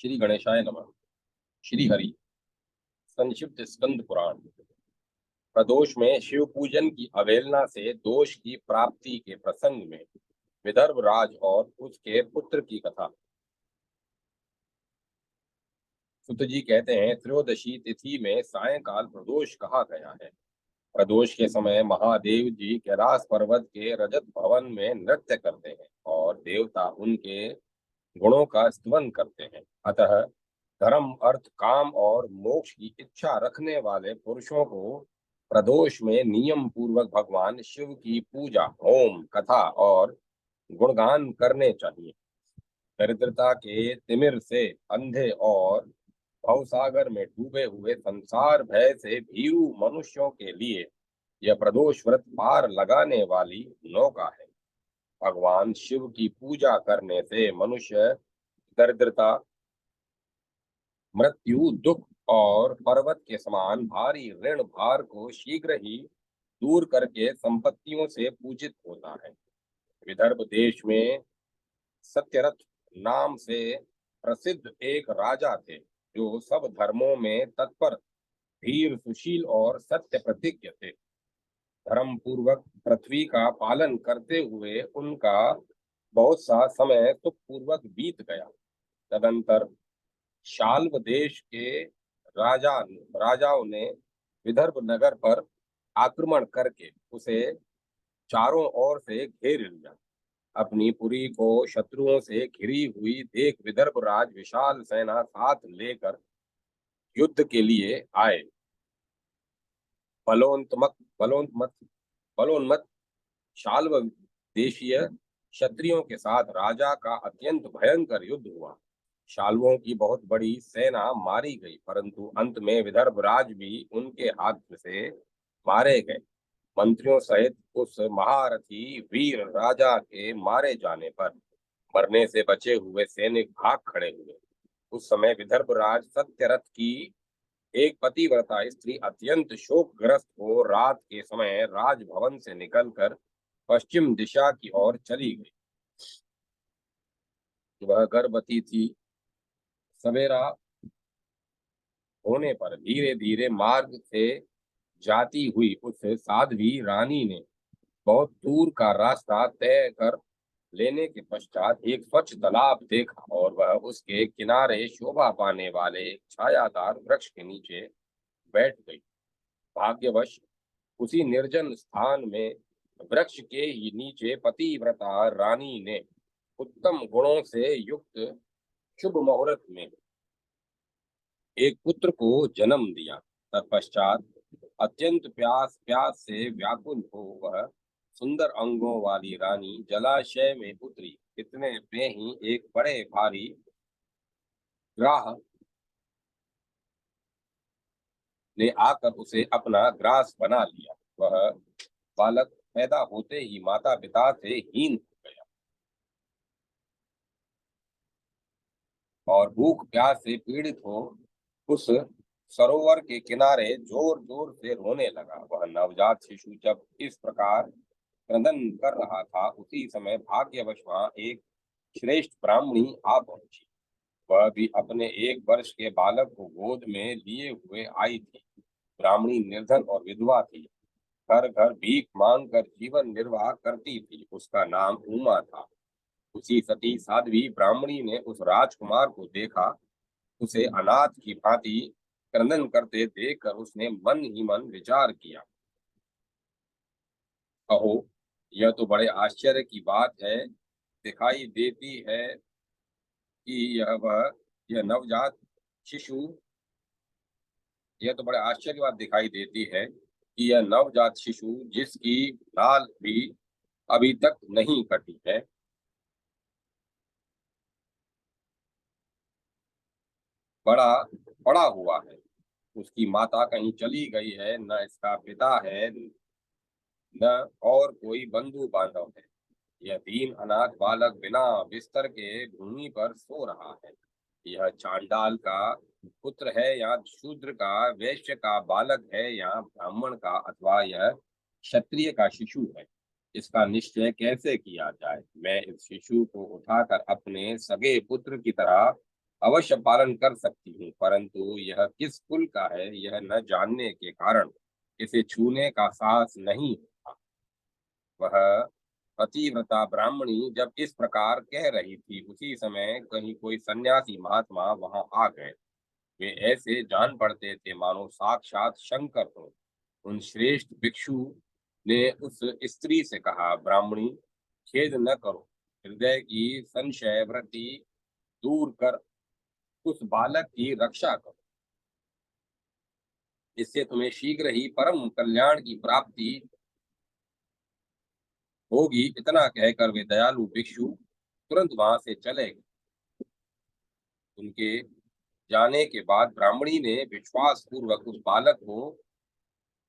श्री गणेशाय नमः। श्री हरि। संक्षिप्त स्कंद पुराण। प्रदोष में शिव पूजन की अवहेलना से दोष की प्राप्ति के प्रसंग में विदर्भ राज और उसके पुत्र की कथा। सुत जी कहते हैं, त्रयोदशी तिथि में सायंकाल प्रदोष कहा गया है। प्रदोष के समय महादेव जी कैलाश पर्वत के रजत भवन में नृत्य करते हैं और देवता उनके गुणों का स्तवन करते हैं। अतः धर्म, अर्थ, काम और मोक्ष की इच्छा रखने वाले पुरुषों को प्रदोष में नियम पूर्वक भगवान शिव की पूजा, होम, कथा और गुणगान करने चाहिए। दरिद्रता के तिमिर से अंधे और भवसागर में डूबे हुए संसार भय से भीरू मनुष्यों के लिए यह प्रदोष व्रत पार लगाने वाली नौका है। भगवान शिव की पूजा करने से मनुष्य दरिद्रता, मृत्यु, दुख और पर्वत के समान भारी ऋण भार को शीघ्र ही दूर करके संपत्तियों से पूजित होता है। विदर्भ देश में सत्यरथ नाम से प्रसिद्ध एक राजा थे, जो सब धर्मों में तत्पर, धीर, सुशील और सत्य प्रतिज्ञ थे। धर्म पूर्वक पृथ्वी का पालन करते हुए उनका बहुत सा समय सुख पूर्वक बीत गया। तदंतर शाल्व देश के राजाओं ने विदर्भ नगर पर आक्रमण करके उसे चारों ओर से घेर लिया। अपनी पुरी को शत्रुओं से घिरी हुई देख विदर्भ राज विशाल सेना साथ लेकर युद्ध के लिए आए। बलोन्मत्त बलोन्मत्त बलोन्मत्त शाल्व देशीय क्षत्रियों के साथ राजा का अत्यंत भयंकर युद्ध हुआ। शाल्वों की बहुत बड़ी सेना मारी गई, परंतु अंत में विदर्भ राज भी उनके हाथ से मारे गए। मंत्रियों सहित उस महारथी वीर राजा के मारे जाने पर मरने से बचे हुए सैनिक भाग खड़े हुए। उस समय विदर्भ राज सत्यरथ की एक पतिव्रता स्त्री अत्यंत शोकग्रस्त हो रात के समय राजभवन से निकलकर पश्चिम दिशा की ओर चली गई। वह गर्भवती थी। सवेरा होने पर धीरे धीरे मार्ग से जाती हुई उस साध्वी रानी ने बहुत दूर का रास्ता तय कर लेने के पश्चात एक स्वच्छ तालाब देखा और वह उसके किनारे शोभा पाने वाले एक छायादार वृक्ष के नीचे बैठ गई। भाग्यवश उसी निर्जन स्थान में वृक्ष के ही नीचे पतिव्रता रानी ने उत्तम गुणों से युक्त शुभ मुहूर्त में एक पुत्र को जन्म दिया। तत्पश्चात अत्यंत प्यास प्यास से व्याकुल हो वह सुंदर अंगों वाली रानी जलाशय में उतरी। इतने में ही एक बड़े भारी ग्राह ने आकर उसे अपना ग्रास बना लिया। वह बालक पैदा होते ही माता पिता से हीन हो गया और भूख प्यास से पीड़ित हो उस सरोवर के किनारे जोर जोर से रोने लगा। वह नवजात शिशु जब इस प्रकार क्रंदन कर रहा था, उसी समय भाग्यवश वहां एक श्रेष्ठ ब्राह्मणी आ पहुंची। वह भी अपने 1 वर्ष के बालक को गोद में लिए हुए आई थी। ब्राह्मणी निर्धन और विधवा थी। घर घर भीख मांग कर जीवन निर्वाह करती थी। उसका नाम उमा था। उसी सती साध्वी ब्राह्मणी ने उस राजकुमार को देखा। उसे अनाथ की भांति क्रंदन करते देखकर उसने मन ही मन विचार किया, कहो, यह तो बड़े आश्चर्य की बात है। दिखाई देती है कि यह नवजात शिशु यह तो बड़े आश्चर्य की बात दिखाई देती है कि यह नवजात शिशु जिसकी लाल भी अभी तक नहीं कटी है, बड़ा पड़ा हुआ है। उसकी माता कहीं चली गई है, न इसका पिता है, न और कोई बंधु बांधव है। यह दीन अनाथ बालक बिना बिस्तर के भूमि पर सो रहा है। यह चांडाल का पुत्र है या शूद्र का, वैश्य का बालक है या ब्राह्मण का, अथवा यह क्षत्रिय का शिशु है। इसका निश्चय कैसे किया जाए? मैं इस शिशु को उठाकर अपने सगे पुत्र की तरह अवश्य पालन कर सकती हूँ, परंतु यह किस कुल का है यह न जानने के कारण इसे छूने का साहस नहीं होता। वह पतिव्रता ब्राह्मणी जब इस प्रकार कह रही थी, उसी समय कहीं कोई सन्यासी महात्मा वहां आ गए। वे ऐसे जान पड़ते थे मानो साक्षात शंकर हो। उन श्रेष्ठ भिक्षु ने उस स्त्री से कहा, ब्राह्मणी, खेद न करो, हृदय की संशय वृत्ति दूर कर उस बालक की रक्षा करो, इससे तुम्हें शीघ्र ही परम कल्याण की प्राप्ति होगी। इतना कहकर वे दयालु भिक्षु तुरंत वहां से चले गए। उनके जाने के बाद ब्राह्मणी ने विश्वास पूर्वक उस बालक को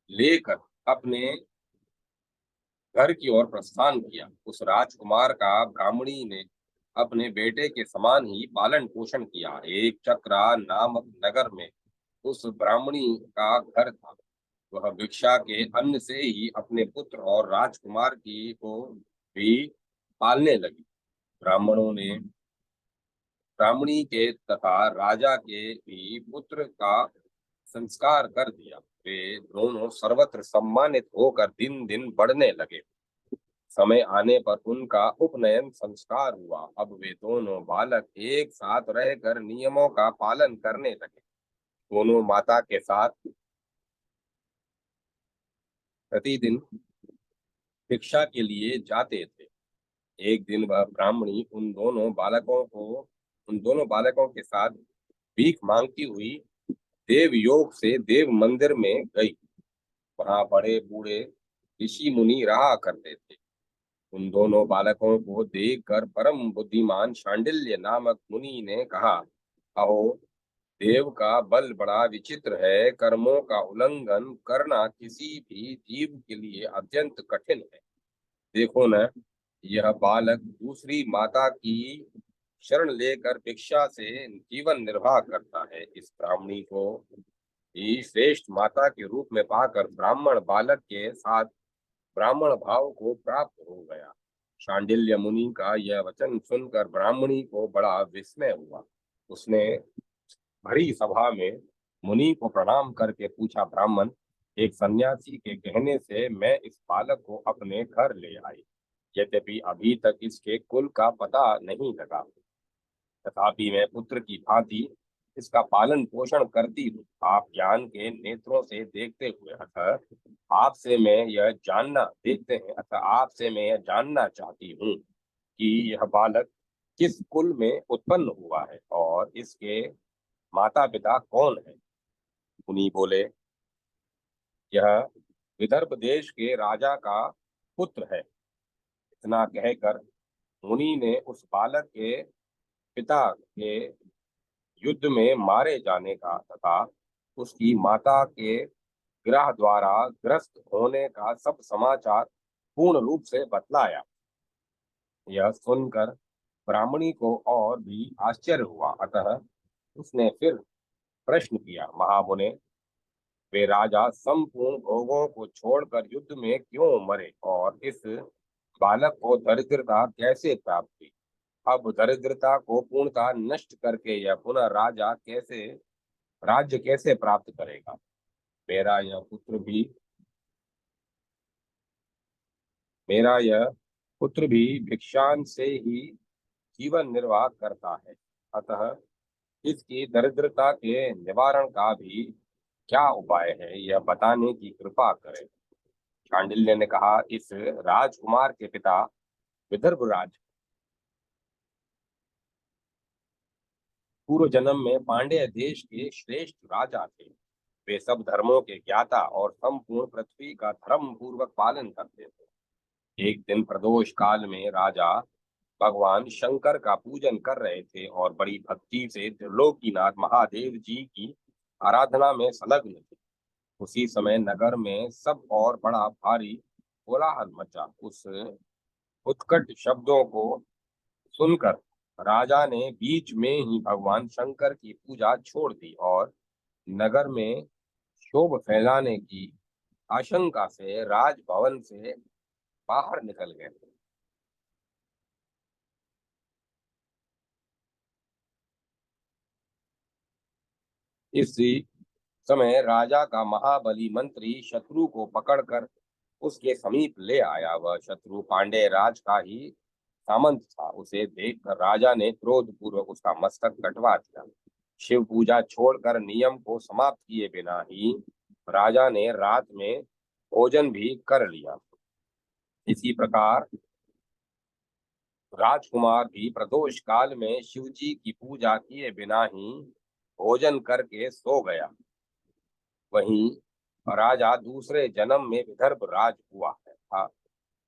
लेकर अपने घर की ओर प्रस्थान किया। उस राजकुमार का ब्राह्मणी ने अपने बेटे के समान ही पालन पोषण किया। एक चक्रा नामक नगर में उस ब्राह्मणी का घर था। वह भिक्षा के अन्न से ही अपने पुत्र और राजकुमार की को भी पालने लगी। ब्राह्मणों ने ब्राह्मणी के तथा राजा के भी पुत्र का संस्कार कर दिया। वे दोनों सर्वत्र सम्मानित होकर दिन दिन बढ़ने लगे। समय आने पर उनका उपनयन संस्कार हुआ। अब वे दोनों बालक एक साथ रहकर नियमों का पालन करने लगे। दोनों माता के साथ प्रतिदिन भिक्षा के लिए जाते थे। एक दिन वह ब्राह्मणी उन दोनों बालकों के साथ भीख मांगती हुई देव योग से देव मंदिर में गई। वहां बड़े बूढ़े ऋषि मुनि रहा करते थे। उन दोनों बालकों को देखकर परम बुद्धिमान शांडिल्य नामक मुनि ने कहा, अहो, देव का बल बड़ा विचित्र है। कर्मों का उल्लंघन करना किसी भी जीव के लिए अत्यंत कठिन है। देखो न, यह बालक दूसरी माता की शरण लेकर भिक्षा से जीवन निर्वाह करता है। इस ब्राह्मणी को ही श्रेष्ठ माता के रूप में पाकर ब्राह्मण बालक के साथ ब्राह्मण भाव को प्राप्त हो गया। शांडिल्य मुनि का यह वचन सुनकर ब्राह्मणी को बड़ा विस्मय हुआ। उसने भरी सभा में मुनि को प्रणाम करके पूछा, ब्राह्मण, एक सन्यासी के कहने से मैं इस बालक को अपने घर ले आई। यद्यपि अभी तक इसके कुल का पता नहीं लगा, तथापि मैं पुत्र की भांति इसका पालन पोषण करती हूँ। आप ज्ञान के नेत्रों से देखते हुए अतः आपसे मैं यह जानना चाहती हूँ कि यह बालक किस कुल में उत्पन्न हुआ है और इसके माता पिता कौन है। मुनि बोले, यह विदर्भ देश के राजा का पुत्र है। इतना कहकर मुनि ने उस बालक के पिता के युद्ध में मारे जाने का तथा उसकी माता के ग्रह द्वारा ग्रस्त होने का सब समाचार पूर्ण रूप से बतलाया। यह सुनकर ब्राह्मणी को और भी आश्चर्य हुआ। अतः उसने फिर प्रश्न किया, महामुने, वे राजा संपूर्ण भोगों को छोड़कर युद्ध में क्यों मरे और इस बालक को दरिद्रता कैसे प्राप्त हुई? अब दरिद्रता को पूर्णतः नष्ट करके यह पुनः राज्य कैसे प्राप्त करेगा? मेरा यह पुत्र भी मेरा यह पुत्र भी भिक्षान से ही जीवन निर्वाह करता है। अतः इसकी दरिद्रता के निवारण का भी क्या उपाय है, यह बताने की कृपा करें। शांडिल्य ने कहा, इस राजकुमार के पिता विदर्भ राज पूर्व जन्म में पांड्य देश के श्रेष्ठ राजा थे। वे सब धर्मों के ज्ञाता और संपूर्ण पृथ्वी का धर्म पूर्वक पालन करते थे। एक दिन प्रदोष काल में राजा भगवान शंकर का पूजन कर रहे थे और बड़ी भक्ति से त्रिलोकीनाथ महादेव जी की आराधना में संलग्न थे। उसी समय नगर में सब और बड़ा भारी कोलाहल मचा। उस उत्कट शब्दों को सुनकर राजा ने बीच में ही भगवान शंकर की पूजा छोड़ दी और नगर में शोभ फैलाने की आशंका से राजभवन से बाहर निकल गए। इसी समय राजा का महाबली मंत्री शत्रु को पकड़कर उसके समीप ले आया। वह शत्रु पांडे राज का ही सामंत था। उसे देखकर राजा ने क्रोध पूर्वक उसका मस्तक कटवा दिया। शिव पूजा छोड़कर नियम को समाप्त किए बिना ही राजा ने रात में भोजन भी कर लिया। इसी प्रकार राजकुमार भी प्रदोष काल में शिव जी की पूजा किए बिना ही भोजन करके सो गया। वहीं राजा दूसरे जन्म में विदर्भ राज हुआ है था।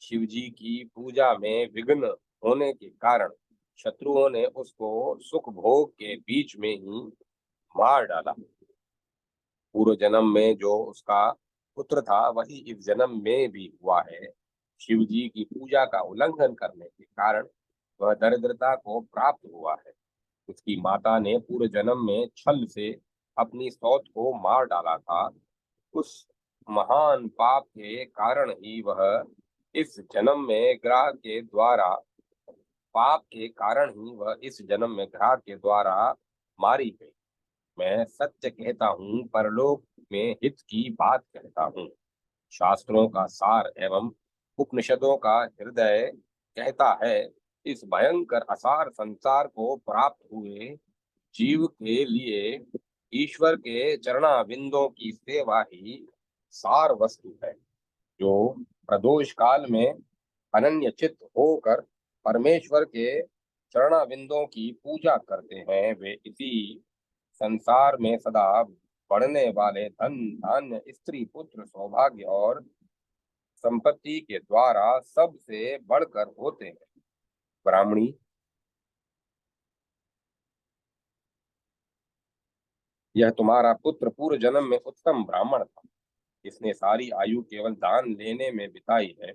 शिव जी की पूजा में विघ्न होने के कारण शत्रुओं ने उसको सुख भोग के बीच में ही मार डाला। पूर्व जन्म में जो उसका पुत्र था वही इस जन्म में भी हुआ है। शिव जी की पूजा का उल्लंघन करने के कारण वह दरिद्रता को प्राप्त हुआ है। उसकी माता ने पूर्व जन्म में छल से अपनी सौत को मार डाला था। उस महान पाप के कारण ही वह इस जन्म में ग्रह के द्वारा पाप के कारण ही वह इस जन्म में ग्रह के द्वारा मारी गई। मैं सत्य कहता हूँ, परलोक में हित की बात कहता हूँ। शास्त्रों का सार एवं उपनिषदों का हृदय कहता है, इस भयंकर असार संसार को प्राप्त हुए जीव के लिए ईश्वर के चरणाविंदों की सेवा ही सार वस्तु है। जो प्रदोष काल में अनन्य चित्त होकर परमेश्वर के चरणाविंदों की पूजा करते हैं, वे इसी संसार में सदा बढ़ने वाले धन धान्य स्त्री पुत्र सौभाग्य और संपत्ति के द्वारा सबसे बढ़कर होते हैं। ब्राह्मणी, यह तुम्हारा पुत्र पूर्व जन्म में उत्तम ब्राह्मण था। इसने सारी आयु केवल दान लेने में बिताई है,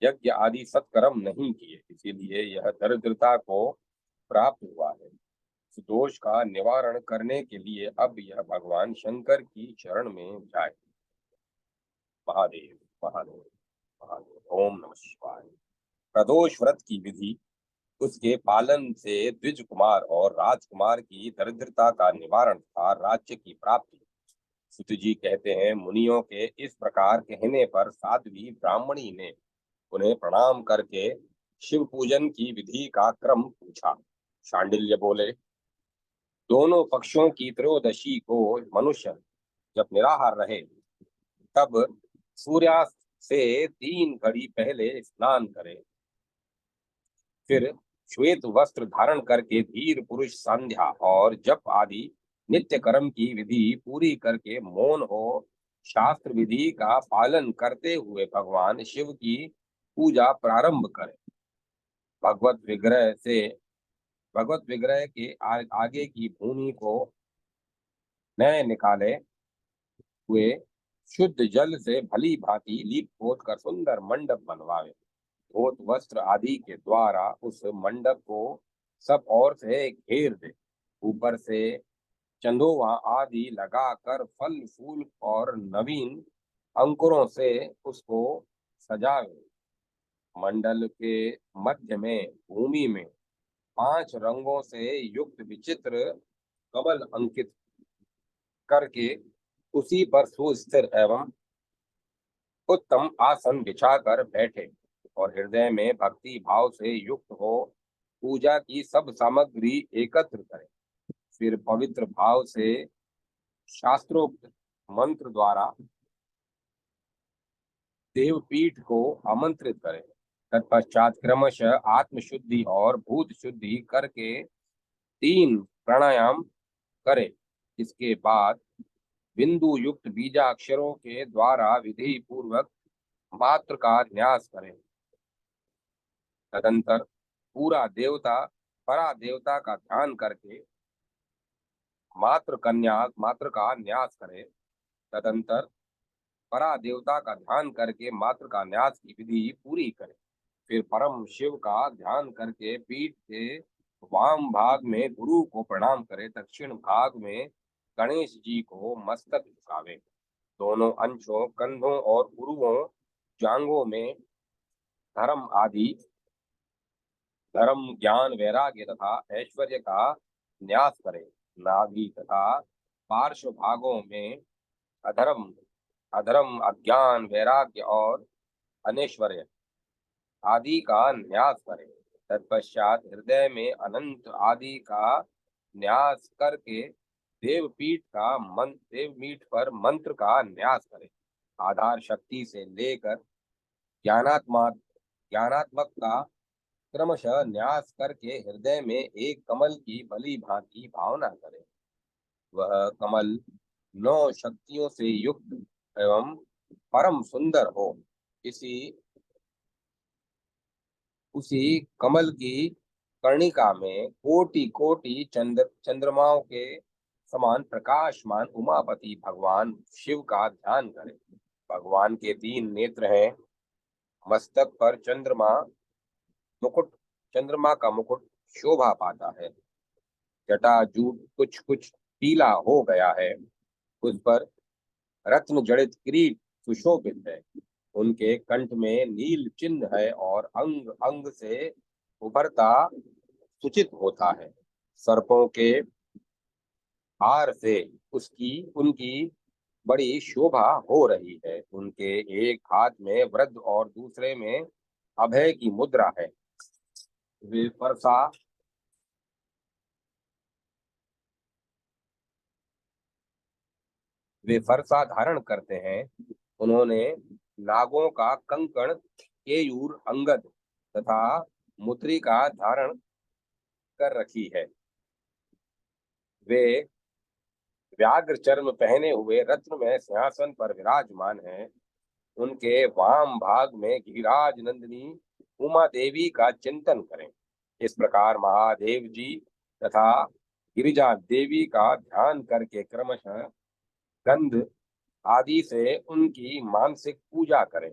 यज्ञ आदि सत्कर्म नहीं किए, इसीलिए यह दरिद्रता को प्राप्त हुआ है। इस दोष का निवारण करने के लिए अब यह भगवान शंकर की शरण में जाए। महादेव महादेव महादेव। ओम नमः शिवाय। प्रदोष व्रत की विधि। उसके पालन से द्विज कुमार और राजकुमार की दरिद्रता का निवारण तथा राज्य की प्राप्ति। सुत जी कहते हैं, मुनियों के इस प्रकार कहने पर साध्वी ब्राह्मणी ने उन्हें प्रणाम करके शिव पूजन की विधि का क्रम पूछा। शांडिल्य बोले, दोनों पक्षों की त्रयोदशी को मनुष्य जब निराहार रहे तब सूर्यास्त से 3 घड़ी पहले स्नान करे, फिर श्वेत वस्त्र धारण करके वीर पुरुष संध्या और जप आदि नित्य कर्म की विधि पूरी करके मौन हो शास्त्र विधि का पालन करते हुए भगवान शिव की पूजा प्रारंभ करे। भगवत विग्रह से भगवत विग्रह के आगे की भूमि को नए निकाले हुए शुद्ध जल से भली भांति लीप पोत कर सुंदर मंडप बनवावे। धोत वस्त्र आदि के द्वारा उस मंडप को सब ओर से घेर दे। ऊपर से चंदोवा आदि लगाकर फल फूल और नवीन अंकुरों से उसको सजावे। मंडल के मध्य में भूमि में 5 रंगों से युक्त विचित्र कमल अंकित करके उसी पर सुस्थिर एवं उत्तम आसन बिछाकर बैठे और हृदय में भक्ति भाव से युक्त हो पूजा की सब सामग्री एकत्र करें। फिर पवित्र भाव से शास्त्रोक्त मंत्र द्वारा देवपीठ को आमंत्रित करें। तत्पश्चात क्रमशः आत्मशुद्धि और भूत शुद्धि करके 3 प्राणायाम करें। इसके बाद बिंदु युक्त बीजाक्षरों के द्वारा विधि पूर्वक मात्र का न्यास करें। तदंतर परा देवता का ध्यान करके मात्र का न्यास करें। तदंतर परा देवता का ध्यान करके मात्र का न्यास की विधि पूरी करें। फिर परम शिव का ध्यान करके पीठ के वाम भाग में गुरु को प्रणाम करें। दक्षिण भाग में गणेश जी को मस्तक झुकावे। दोनों अंशों कंधों और उरुओं जांघों में धर्म आदि धर्म ज्ञान वैराग्य तथा ऐश्वर्य का न्यास करे। नाभि तथा पार्श्व भागों में अधर्म अधर्म अज्ञान वैराग्य और अनैश्वर्य आदि का न्यास करे। तत्पश्चात हृदय में अनंत आदि का न्यास करके देवपीठ पर मंत्र का न्यास करे। आधार शक्ति से लेकर ज्ञानात्मक का क्रमशः न्यास करके हृदय में एक कमल की भली भांति भावना करे। वह कमल 9 शक्तियों से युक्त एवं परम सुंदर हो। इसी उसी कमल की कर्णिका में कोटि कोटि चंद्रमाओं के समान प्रकाशमान उमापति भगवान शिव का ध्यान करें। भगवान के 3 नेत्र हैं। मस्तक पर चंद्रमा का मुकुट शोभा पाता है। जटाजूट कुछ कुछ पीला हो गया है। उस पर रत्न जड़ित किरीट सुशोभित है। उनके कंठ में नील चिन्ह है और अंग अंग से उभरता सूचित होता है। सर्पों के हार से उनकी बड़ी शोभा हो रही है। उनके एक हाथ में वृद्ध और दूसरे में अभय की मुद्रा है। वे फरसा वे फरसा धारण करते हैं। उन्होंने नागों का कंकण केयूर अंगद तथा मुद्रिका धारण कर रखी है। वे व्याघ्र चर्म पहने हुए रत्न में सिंहासन पर विराजमान हैं। उनके वाम भाग में गिरिराज नंदिनी उमा देवी का चिंतन करें। इस प्रकार महादेव जी तथा गिरिजा देवी का ध्यान करके क्रमशः गंध आदि से उनकी मानसिक पूजा करें।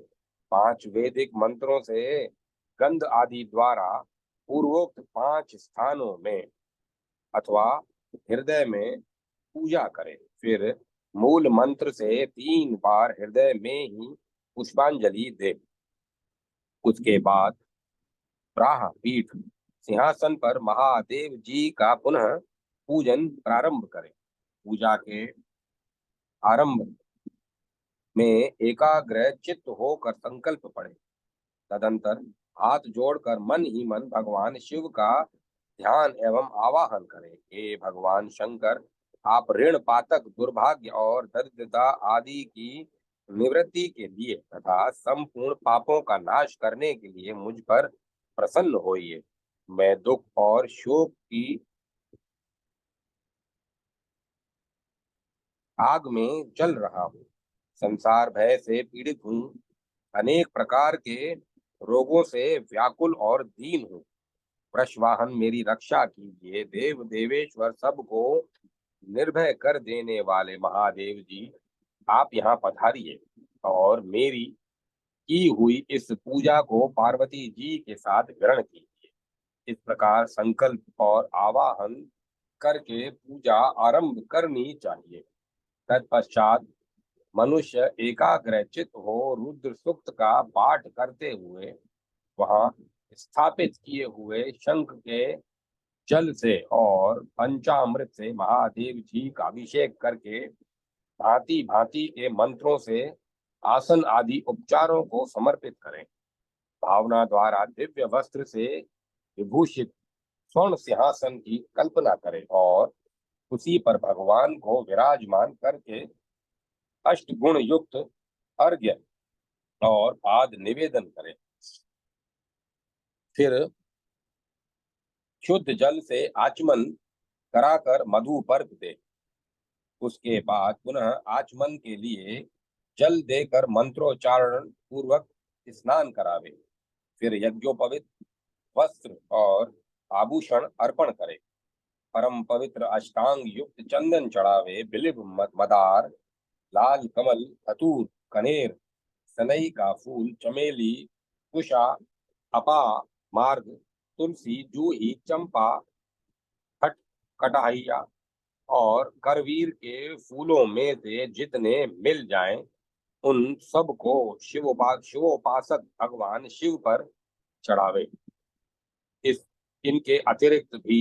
5 वैदिक मंत्रों से गंध आदि द्वारा पूर्वोक्त 5 स्थानों में अथवा हृदय में पूजा करें। फिर मूल मंत्र से 3 बार हृदय में ही पुष्पांजलि दे। उसके बाद प्राह पीठ सिंहासन पर महादेव जी का पुनः पूजन प्रारंभ करें। पूजा के आरंभ में एकाग्र चित्त होकर संकल्प पढ़े। तदंतर हाथ जोड़कर मन ही मन भगवान शिव का ध्यान एवं आवाहन करें। हे भगवान शंकर, आप ऋण पातक दुर्भाग्य और दरिद्रता आदि की निवृत्ति के लिए तथा संपूर्ण पापों का नाश करने के लिए मुझ पर प्रसन्न होइए। मैं दुख और शोक की आग में जल रहा हूँ। संसार भय से पीड़ित हूँ। अनेक प्रकार के रोगों से व्याकुल और दीन हूँ। वृषवाहन मेरी रक्षा कीजिए। देव देवेश्वर सबको निर्भय कर देने वाले महादेव जी, आप यहाँ पधारिए और मेरी की हुई इस पूजा को पार्वती जी के साथ ग्रहण कीजिए। इस प्रकार संकल्प और आवाहन करके पूजा आरंभ करनी चाहिए। तत्पश्चात मनुष्य एकाग्रचित हो रुद्र सूक्त का पाठ करते हुए वहां स्थापित किए हुए शंख के जल से और पंचामृत से महादेव जी का अभिषेक करके भांति भांति के मंत्रों से आसन आदि उपचारों को समर्पित करें। भावना द्वारा दिव्य वस्त्र से विभूषित स्वर्ण सिंहासन की कल्पना करें और उसी पर भगवान को विराजमान करके अष्ट गुण युक्त अर्घ्य और पाद निवेदन करें। फिर शुद्ध जल से आचमन कराकर मधु पर्क दे। उसके बाद पुनः आचमन के लिए जल देकर मंत्रोच्चारण पूर्वक स्नान करावे। फिर यज्ञोपवित वस्त्र और आभूषण अर्पण करे। परम पवित्र अष्टांग युक्त चंदन चढ़ावे। बिलिव मदार लाल कमल धतूर कनेर सनई का फूल चमेली कुशा अपा मार्ग तुलसी जूही चंपा खट कटाहिया और करवीर के फूलों में से जितने मिल जाएं उन सब को शिवोपासक भगवान शिव पर चढ़ावे। इस इनके अतिरिक्त भी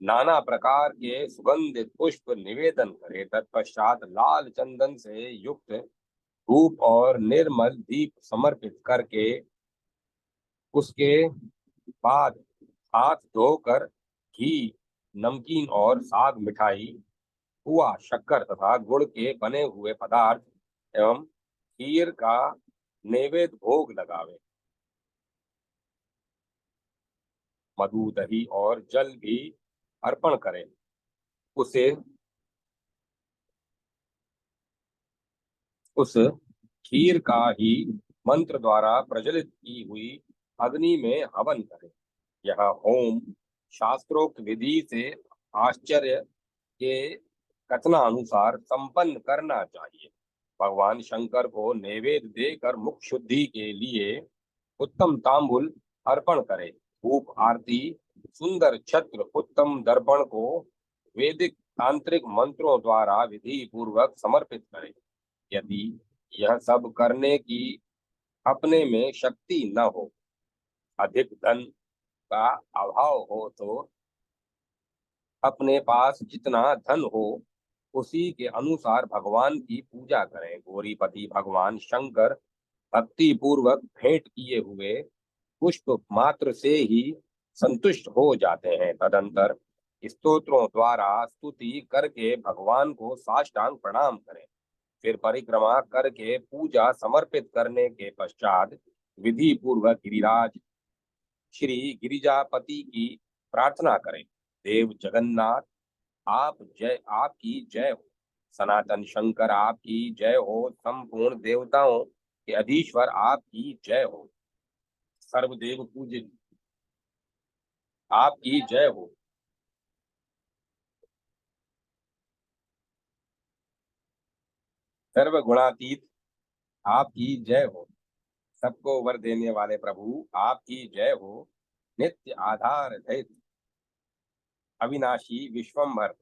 नाना प्रकार के सुगंधित पुष्प निवेदन करे। तत्पश्चात लाल चंदन से युक्त धूप और निर्मल दीप समर्पित करके उसके बाद हाथ धोकर घी, नमकीन और साग मिठाई, पुआ, शक्कर तथा गुड़ के बने हुए पदार्थ एवं खीर का नैवेद्य भोग लगावे। मधु, दही और जल भी अर्पण करें। उसे उस खीर का ही मंत्र द्वारा प्रज्वलित की हुई अग्नि में हवन करें। यह होम शास्त्रोक्त विधि से आश्चर्य के कथनानुसार संपन्न करना चाहिए। भगवान शंकर को नैवेद्य देकर मुख शुद्धि के लिए उत्तम तांबुल अर्पण करें। धूप आरती, सुंदर छत्र, उत्तम दर्पण को वैदिक तांत्रिक मंत्रों द्वारा विधि पूर्वक समर्पित करें। यदि यह सब करने की अपने में शक्ति न हो, अधिक धन का अभाव हो, तो अपने पास जितना धन हो उसी के अनुसार भगवान की पूजा करें। गौरीपति भगवान शंकर भक्ति पूर्वक भेंट किए हुए पुष्प मात्र से ही संतुष्ट हो जाते हैं। तदंतर स्तोत्रों द्वारा स्तुति करके भगवान को साष्टांग प्रणाम करें। फिर परिक्रमा करके पूजा समर्पित करने के पश्चात विधि पूर्वक गिरिराज श्री गिरिजापति की प्रार्थना करें। देव जगन्नाथ, आपकी जय हो। सनातन शंकर आपकी जय हो। संपूर्ण देवताओं के अधीश्वर आपकी जय हो। सर्वदेव पूजित आपकी जय हो। सर्व गुणातीत आपकी जय हो। सबको वर देने वाले प्रभु आपकी जय हो। नित्य आधार दैत अविनाशी विश्वम्भर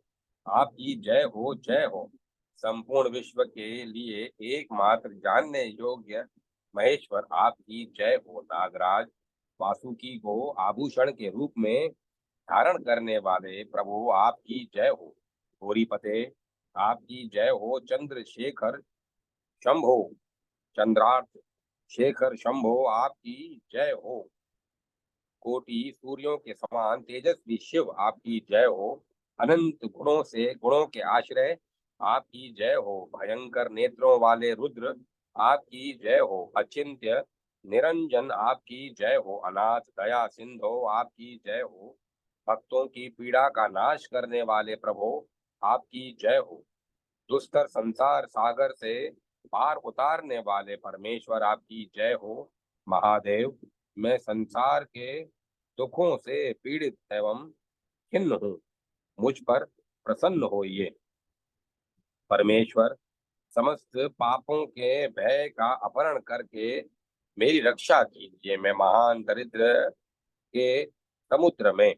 आपकी जय हो, जय हो। संपूर्ण विश्व के लिए एकमात्र जानने योग्य महेश्वर आपकी जय हो। नागराज वासुकी को आभूषण के रूप में धारण करने वाले प्रभु आपकी जय हो। गौरीपते आपकी जय हो। चंद्रशेखर शंभो, चंद्रार्थ शेखर शंभो आपकी जय हो। कोटि सूर्यों के समान तेजस्वी शिव आपकी जय हो। अनंत गुणों से गुणों के आश्रय आपकी जय हो। भयंकर नेत्रों वाले रुद्र आपकी जय हो। अचिंत्य निरंजन आपकी जय हो। अनाथ दया सिंधो आपकी जय हो। भक्तों की पीड़ा का नाश करने वाले प्रभु आपकी जय हो। दुष्कर संसार सागर से पार उतारने वाले परमेश्वर आपकी जय हो। महादेव, मैं संसार के दुखों से पीड़ित एवं खिन्न हूँ, मुझ पर प्रसन्न होइए। परमेश्वर, समस्त पापों के भय का अपहरण करके मेरी रक्षा कीजिए। के समुद्र में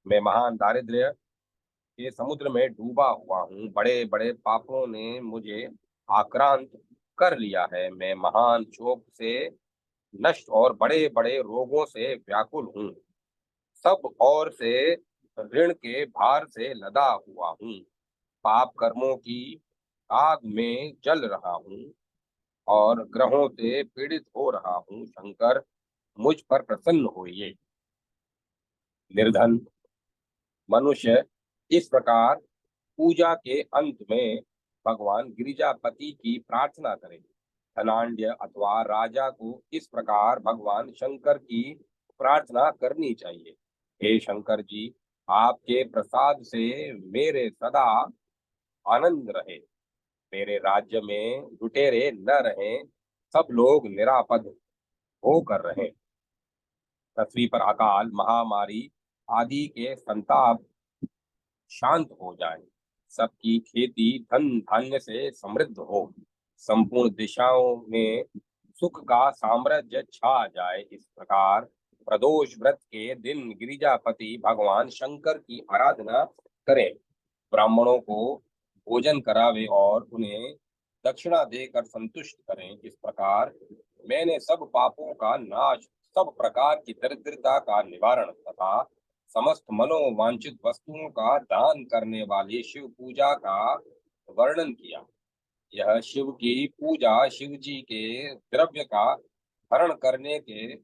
मैं महान दारिद्र्य के समुद्र में डूबा हुआ हूँ। बड़े बड़े पापों ने मुझे आक्रांत कर लिया है। मैं महान शोक से नष्ट और बड़े बड़े रोगों से व्याकुल हूँ। सब ओर से ऋण के भार से लदा हुआ हूँ। पाप कर्मों की आग में जल रहा हूँ और ग्रहों से पीड़ित हो रहा हूँ। शंकर, मुझ पर प्रसन्न होइए। निर्धन मनुष्य इस प्रकार पूजा के अंत में भगवान गिरिजापति की प्रार्थना करें। धनाढ्य अथवा राजा को इस प्रकार भगवान शंकर की प्रार्थना करनी चाहिए। हे शंकर जी, आपके प्रसाद से मेरे सदा आनंद रहे। मेरे राज्य में लुटेरे न रहें, सब लोग निरापद होकर रहें। पृथ्वी पर अकाल, महामारी आदि के संताप शांत हो जाए। सबकी खेती धन धान्य से समृद्ध हो। संपूर्ण दिशाओं में सुख का साम्राज्य छा जाए। इस प्रकार प्रदोष व्रत के दिन गिरिजापति भगवान शंकर की आराधना करें। ब्राह्मणों को भोजन करावे और उन्हें दक्षिणा देकर संतुष्ट करें। इस प्रकार मैंने सब पापों का नाश, सब प्रकार की दरिद्रता का निवारण तथा समस्त मनोवांछित वस्तुओं का दान करने वाली शिव पूजा का वर्णन किया। यह शिव की पूजा शिव जी के द्रव्य का हरण करने के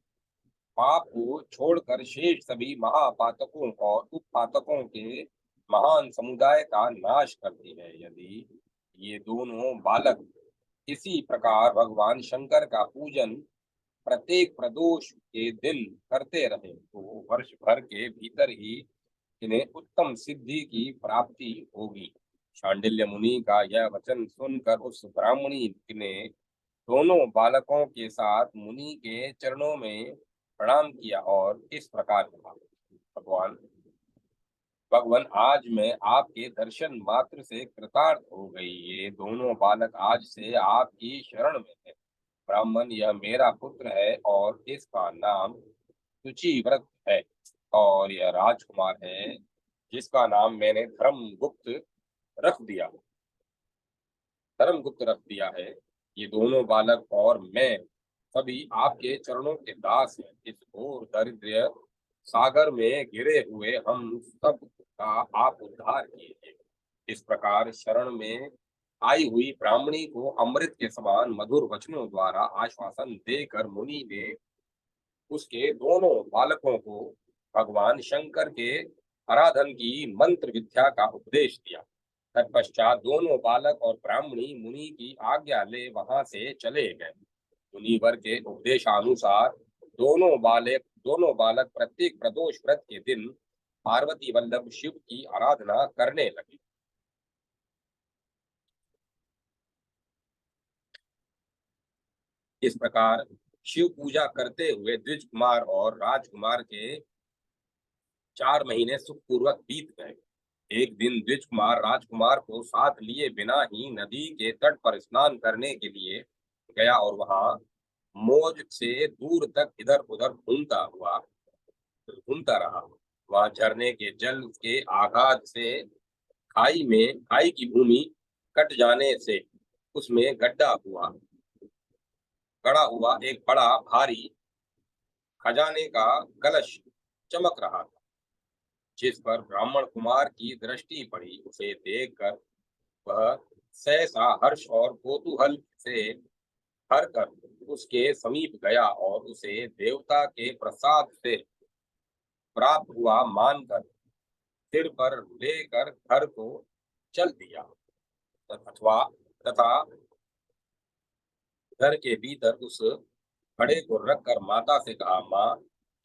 पाप को छोड़कर शेष सभी महापातकों और उपपातकों के महान समुदाय का नाश करती है। यदि ये दोनों बालक इसी प्रकार भगवान शंकर का पूजन प्रत्येक प्रदोष के दिन करते रहे तो वर्ष भर के भीतर ही इन्हें उत्तम सिद्धि की प्राप्ति होगी। शांडिल्य मुनि का यह वचन सुनकर उस ब्राह्मणी ने दोनों बालकों के साथ मुनि के चरणों में प्रणाम किया और इस प्रकार कहा, भगवान भगवान आज मैं आपके दर्शन मात्र से कृतार्थ हो गई। ये दोनों बालक आज से आपकी शरण में है। ब्राह्मण, यह मेरा पुत्र है और इसका नाम सुचिव्रत है, और यह राजकुमार है जिसका नाम मैंने धर्मगुप्त रख दिया है। ये दोनों बालक और मैं सभी आपके चरणों के दास हैं। इस घोर दरिद्र सागर में गिरे हुए हम सब का आप उद्धार कीजिए। इस प्रकार शरण में आई हुई ब्राह्मणी को अमृत के समान मधुर वचनों द्वारा आश्वासन देकर मुनि ने उसके दोनों बालकों को भगवान शंकर के आराधन की मंत्र विद्या का उपदेश दिया। तत्पश्चात दोनों बालक और ब्राह्मणी मुनि की आज्ञा ले वहां से चले गए। मुनिवर के उपदेशानुसार दोनों बालक प्रत्येक प्रदोष व्रत के दिन पार्वती वल्लभ शिव की आराधना करने लगे। इस प्रकार शिव पूजा करते हुए द्विज कुमार और राजकुमार के 4 महीने सुखपूर्वक बीत गए। एक दिन द्विज कुमार राजकुमार को साथ लिए बिना ही नदी के तट पर स्नान करने के लिए गया और वहां मौज से दूर तक इधर उधर घूमता रहा। वहां झरने के जल के आघात से खाई की भूमि कट जाने से उसमें गड़ा हुआ एक बड़ा भारी खजाने का कलश चमक रहा था। जिस पर ब्राह्मण कुमार की दृष्टि पड़ी, उसे देखकर वह सहसा हर्ष और कौतूहल से भर कर उसके समीप गया और उसे देवता के प्रसाद से प्राप्त हुआ मानकर सिर पर लेकर घर को चल दिया। अथवा तथा घर के भीतर उस घड़े को रखकर माता से कहा, माँ,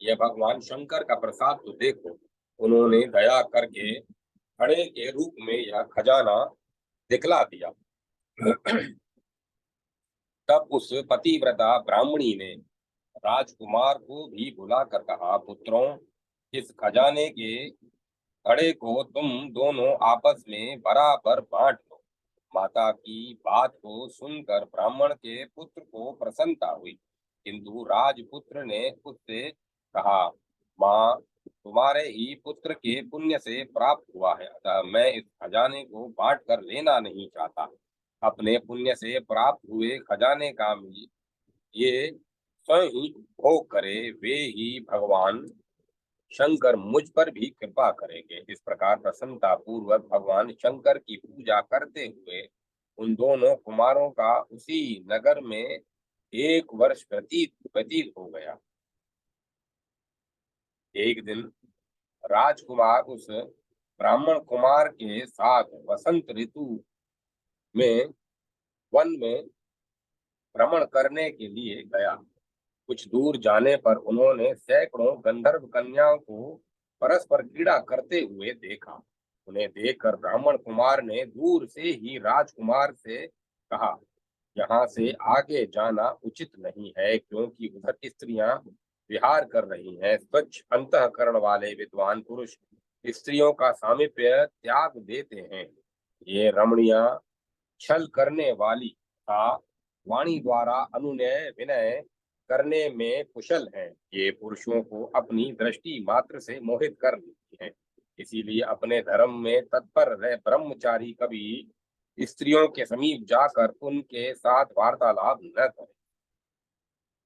यह भगवान शंकर का प्रसाद तो देखो। उन्होंने दया करके घड़े के रूप में यह खजाना दिखला दिया। तब उस पतिव्रता ब्राह्मणी ने राजकुमार को भी बुलाकर कहा, पुत्रों, इस खजाने के घड़े को तुम दोनों आपस में बराबर बांट लो। माता की बात को सुनकर ब्राह्मण के पुत्र को प्रसन्नता हुई, किंतु राजपुत्र ने उससे कहा, माँ, तुम्हारे ही पुत्र के पुण्य से प्राप्त हुआ है, अतः मैं इस खजाने को बांट कर लेना नहीं चाहता। अपने पुण्य से प्राप्त हुए खजाने का ये स्वयं ही भोग करे, वे ही भगवान शंकर मुझ पर भी कृपा करेंगे। इस प्रकार प्रसन्नता पूर्वक भगवान शंकर की पूजा करते हुए उन दोनों कुमारों का उसी नगर में 1 वर्ष व्यतीत हो गया। एक दिन राजकुमार उस ब्राह्मण कुमार के साथ वसंत ऋतु में वन में भ्रमण करने के लिए गया। कुछ दूर जाने पर उन्होंने सैकड़ों गंधर्व कन्याओं को परस्पर क्रीड़ा करते हुए देखा। उन्हें देखकर ब्राह्मण कुमार ने दूर से ही राजकुमार से कहा, यहाँ से आगे जाना उचित नहीं है, क्योंकि उधर स्त्रियां विहार कर रही हैं। स्वच्छ अंतःकरण वाले विद्वान पुरुष स्त्रियों का सामीप्य त्याग देते हैं। ये रमणियां छल करने वाली तथा वाणी द्वारा अनुनय विनय करने में कुशल हैं। ये पुरुषों को अपनी दृष्टि मात्र से मोहित कर लेती हैं। इसीलिए अपने धर्म में तत्पर रह ब्रह्मचारी कभी स्त्रियों के समीप जाकर उनके साथ वार्तालाप न करें।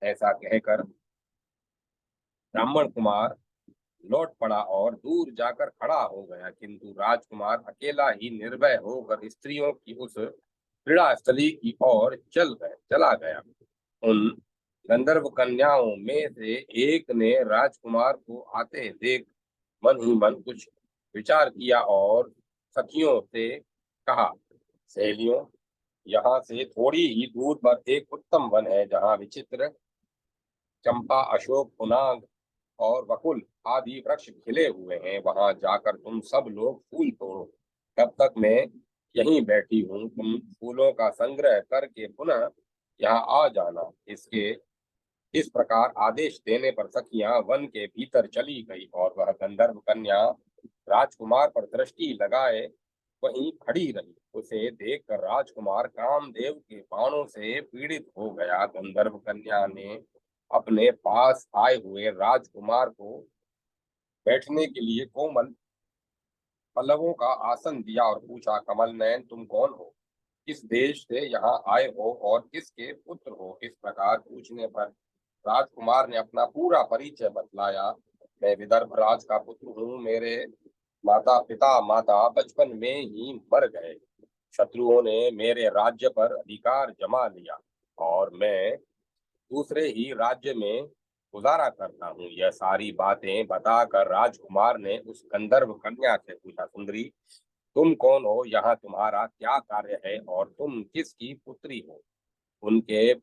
ऐसा कहकर ब्राह्मण कुमार लौट पड़ा और दूर जाकर खड़ा हो गया, किंतु राजकुमार अकेला ही निर्भय होकर स्त्रियों की उस क्रीड़ा स्थली की ओर चला गया। उन गंधर्व कन्याओं में से एक ने राजकुमार को आते देख मन ही मन कुछ विचार किया और सखियों से कहा, सहेलियों, यहाँ से थोड़ी ही दूर पर एक उत्तम वन है, जहाँ विचित्र चंपा, अशोक, पुनाग और वकुल आदि वृक्ष खिले हुए हैं। वहां जाकर तुम सब लोग फूल तोड़ो। तब तक मैं यहीं बैठी हूँ, तुम फूलों का संग्रह करके पुनः यहाँ आ जाना। इसके इस प्रकार आदेश देने पर सखियां वन के भीतर चली गई और वह गंधर्व कन्या राजकुमार पर दृष्टि लगाए वहीं खड़ी रही। उसे देखकर राजकुमार कामदेव के बाणों से पीड़ित हो गया। गंधर्व कन्या ने अपने पास आए हुए राजकुमार को बैठने के लिए कोमल पल्लवों का आसन दिया और पूछा, कमल नयन, तुम कौन हो? किस देश से यहाँ आए हो और किसके पुत्र हो? इस प्रकार पूछने पर राजकुमार ने अपना पूरा परिचय बतलाया। मैं विदर्भ राज का पुत्र हूँ। मेरे माता बचपन में ही मर गए। शत्रुओं ने मेरे राज्य पर अधिकार जमा लिया और मैं दूसरे ही राज्य में गुजारा करता हूँ। यह सारी बातें बताकर राजकुमार ने उस गंधर्व कन्या से पूछा, सुंदरी, तुम कौन हो? यहाँ तुम्हारा क्या कार्य है और तुम किसकी पुत्री हो? उनके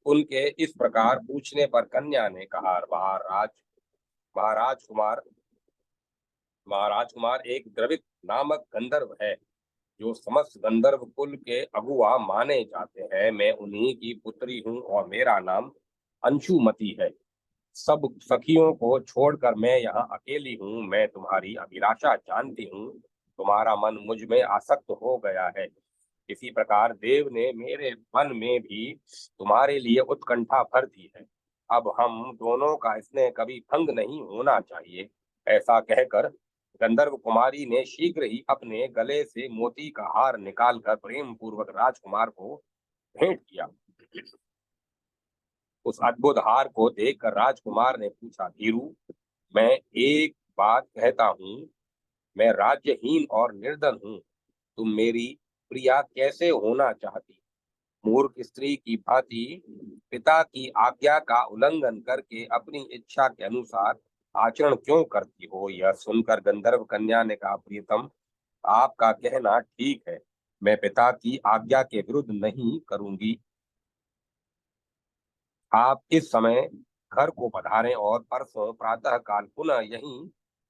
उनके इस प्रकार पूछने पर कन्या ने कहा, महाराज कुमार महाराज कुमार एक द्रवित नामक गंधर्व है, जो समस्त गंधर्व कुल के अगुआ माने जाते हैं। मैं उन्हीं की पुत्री हूँ और मेरा नाम अंशुमति है। सब सखियों को छोड़कर मैं यहाँ अकेली हूँ। मैं तुम्हारी अभिलाषा जानती हूँ। तुम्हारा मन मुझ में आसक्त हो गया है। इसी प्रकार देव ने मेरे मन में भी तुम्हारे लिए उत्कंठा भर दी है। अब हम दोनों का स्नेह कभी भंग नहीं होना चाहिए। ऐसा कहकर गंधर्व कुमारी ने शीघ्र ही अपने गले से मोती का हार निकालकर प्रेम पूर्वक राजकुमार को भेंट किया। उस अद्भुत हार को देखकर राजकुमार ने पूछा, धीरू, मैं एक बात कहता हूँ, मैं राज्यहीन और निर्धन हूँ। तुम मेरी प्रिया कैसे होना चाहती? मूर्ख स्त्री की भांति पिता की आज्ञा का उल्लंघन करके अपनी इच्छा के अनुसार आचरण क्यों करती हो? यह सुनकर गंधर्व कन्या ने कहा, प्रियतम, आपका कहना ठीक है। मैं पिता की आज्ञा के विरुद्ध नहीं करूंगी। आप इस समय घर को पधारें और परसों प्रातः काल पुनः यहीं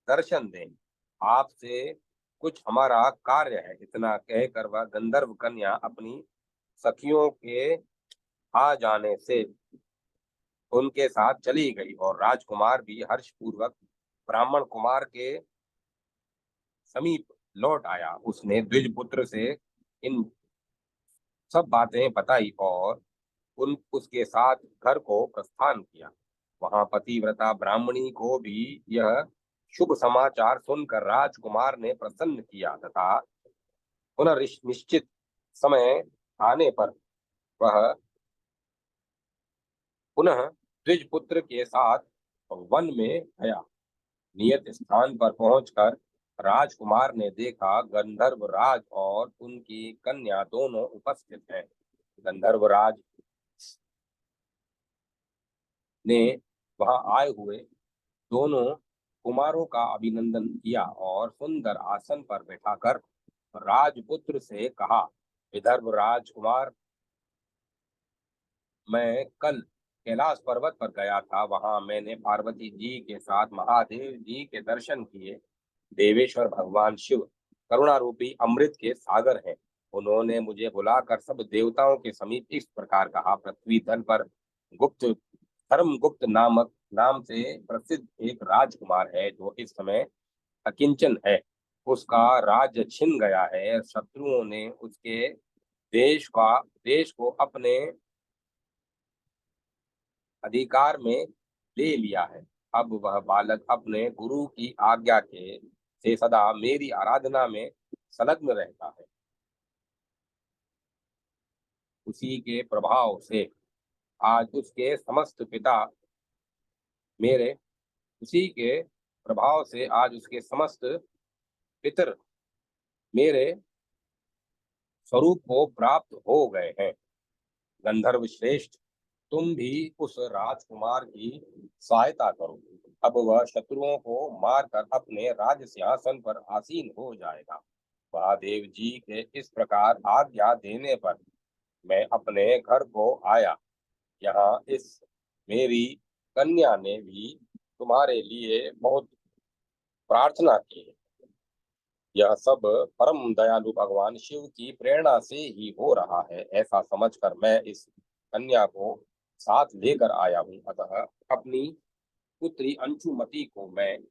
दर्शन दें। आपसे कुछ हमारा कार्य है। इतना कहकर वह गंधर्व कन्या अपनी सखियों के आ जाने से उनके साथ चली गई और राजकुमार भी हर्षपूर्वक ब्राह्मण कुमार के समीप लौट आया। उसने द्विजपुत्र से इन सब बातें बताई और उन उसके साथ घर को प्रस्थान किया। वहां पतिव्रता ब्राह्मणी को भी यह शुभ समाचार सुनकर राजकुमार ने प्रसन्न किया तथा पुनर्निश्चित समय आने पर वह पुनः द्विजपुत्र के साथ वन में गया। नियत स्थान पर पहुंचकर राजकुमार ने देखा, गंधर्व राज और उनकी कन्या दोनों उपस्थित हैं। गंधर्व राज ने वहां आए हुए दोनों कुमारों का अभिनंदन किया और सुंदर आसन पर बैठाकर राजपुत्र से कहा, विदर्भ राजकुमार, मैं कल कैलाश पर्वत पर गया था। वहां मैंने पार्वती जी के साथ महादेव जी के दर्शन किए। देवेश्वर भगवान शिव करुणा रूपी अमृत के सागर हैं। उन्होंने मुझे बुलाकर सब देवताओं के समीप इस प्रकार कहा, पृथ्वी तल पर गुप्त धर्मगुप्त नामक नाम से प्रसिद्ध एक राजकुमार है, जो इस समय अकिंचन है। उसका राज्य छिन गया है। शत्रुओं ने उसके देश को अपने अधिकार में ले लिया है। अब वह बालक अपने गुरु की आज्ञा के से सदा मेरी आराधना में संलग्न रहता है। उसी के प्रभाव से आज उसके समस्त पिता मेरे उसी के प्रभाव से आज उसके समस्त पितर मेरे स्वरूप को प्राप्त हो गए हैं। गंधर्व श्रेष्ठ, तुम भी उस राजकुमार की सहायता करो। अब वह शत्रुओं को मारकर अपने राज सिंहासन पर आसीन हो जाएगा। महादेव जी के इस प्रकार आज्ञा देने पर मैं अपने घर को आया। यहाँ इस मेरी कन्या ने भी तुम्हारे लिए बहुत प्रार्थना की है। यह सब परम दयालु भगवान शिव की प्रेरणा से ही हो रहा है, ऐसा समझकर मैं इस कन्या को साथ लेकर आया हूँ। अतः अपनी पुत्री अंशुमति को मैं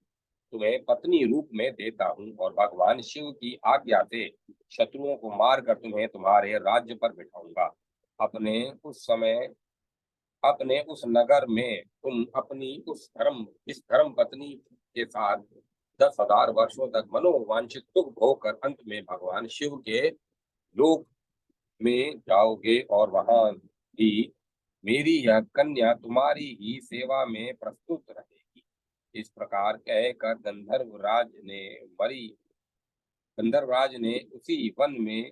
तुम्हें पत्नी रूप में देता हूँ और भगवान शिव की आज्ञा से शत्रुओं को मारकर तुम्हें तुम्हारे राज्य पर बिठाऊंगा। अपने उस समय अपने उस नगर में तुम अपनी इस धर्म पत्नी के साथ 10,000 वर्षों तक मनोवांछित सुख भोग कर अंत में भगवान शिव के लोक में जाओगे और वहां भी मेरी यह कन्या तुम्हारी ही सेवा में प्रस्तुत रहेगी। इस प्रकार कहकर गंधर्वराज ने उसी वन में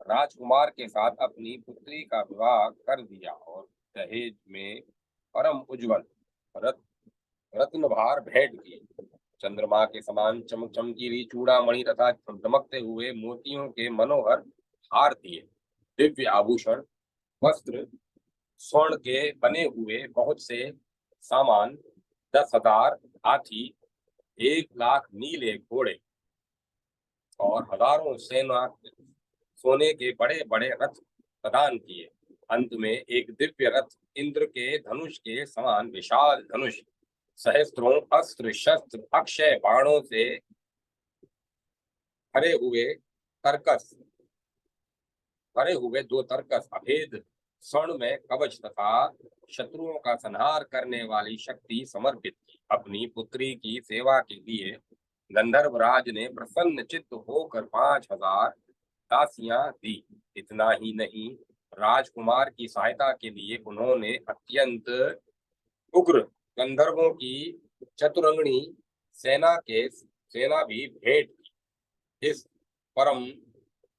राजकुमार के साथ अपनी पुत्री का विवाह कर दिया और दहेज में परम उज्जवल रत, रत्नभार भेंट किए। चंद्रमा के समान चमकीली चूड़ामणि तथा दमकते हुए मोतियों के मनोहर हार दिए। दिव्य आभूषण, वस्त्र, स्वर्ण के बने हुए बहुत से सामान, 10,000 हाथी, 1,00,000 नीले घोड़े और हजारों सेना सोने के बड़े बड़े रथ प्रदान किए। अंत में एक दिव्य रथ, इंद्र के धनुष के समान विशाल धनुष, सहस्त्रों अस्त्र शस्त्र, अक्षय बाणों से भरे हुए तरकस भरे हुए 2 तरकस, अभेद स्वर्ण में कवच तथा शत्रुओं का संहार करने वाली शक्ति समर्पित की। अपनी पुत्री की सेवा के लिए गंधर्वराज ने प्रसन्न चित्त होकर 5,000 दासियां दी। इतना ही नहीं, राजकुमार की सहायता के लिए उन्होंने अत्यंत उग्र गंधर्वों की चतुरंगणी सेना भी भेंट की। परम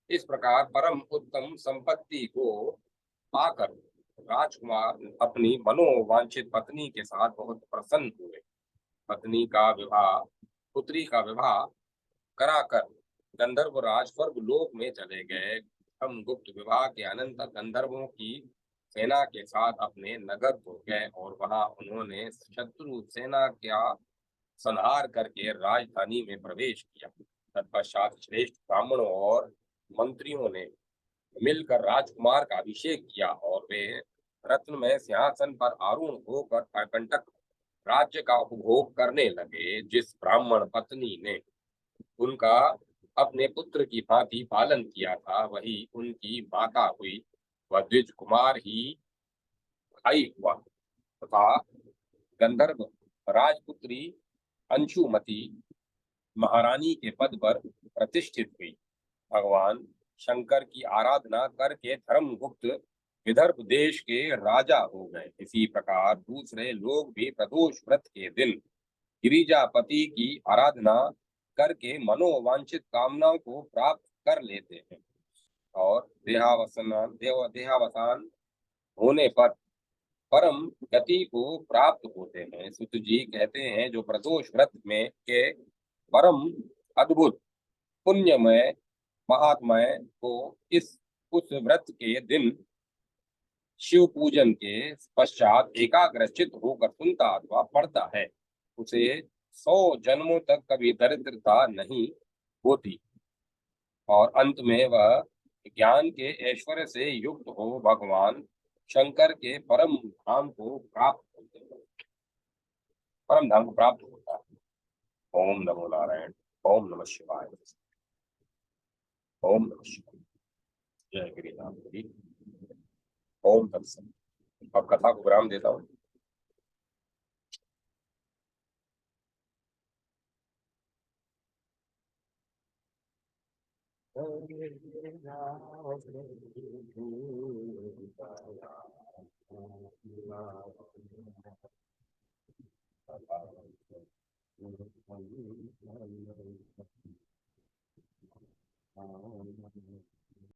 इस प्रकार परम उत्तम संपत्ति को पाकर राजकुमार अपनी मनोवांछित पत्नी के साथ बहुत प्रसन्न हुए। पुत्री का विवाह कराकर गंधर्वराज स्वर्ग लोक में चले गए। हम गुप्त विवाह के अनंतर गंधर्वों की सेना के साथ अपने नगर को गए और वहां उन्होंने शत्रु सेना का संहार करके राजधानी में प्रवेश किया। तत्पश्चात श्रेष्ठ ब्राह्मणों और मंत्रियों ने मिलकर राजकुमार का अभिषेक किया और वे रत्नमय सिंहासन पर आरूढ़ होकर अकंटक राज्य का उपभोग करने लगे। जिस ब्राह्मण पत्नी ने उनका अपने पुत्र की भांति पालन किया था, वही उनकी माता हुई। वह द्विज कुमार ही भाई हुआ तथा गंधर्व राजपुत्री अंशुमति महारानी के पद पर प्रतिष्ठित हुई। भगवान शंकर की आराधना करके धर्मगुप्त विदर्भ देश के राजा हो गए। इसी प्रकार दूसरे लोग भी प्रदोष व्रत के दिन गिरिजापति की आराधना करके मनोवांछित कामनाओं को प्राप्त कर लेते हैं और देहावसान होने पर परम गति को प्राप्त होते हैं। सुत जी कहते हैं, जो प्रदोष व्रत में के परम अद्भुत पुण्यमय महात्मय को उस व्रत के दिन शिव पूजन के पश्चात एकाग्रचित होकर सुनता अथवा पढ़ता है, उसे 100 जन्मों तक कभी दरिद्रता नहीं होती और अंत में वह ज्ञान के ऐश्वर्य से युक्त हो भगवान शंकर के परम धाम को प्राप्त होता है। ओम नमो नारायण। ओम नमः शिवाय। ओम नमः शिवाय। जय गिरिनाथ जी। ओम तत्सत। अब कथा को विराम देता हूँ।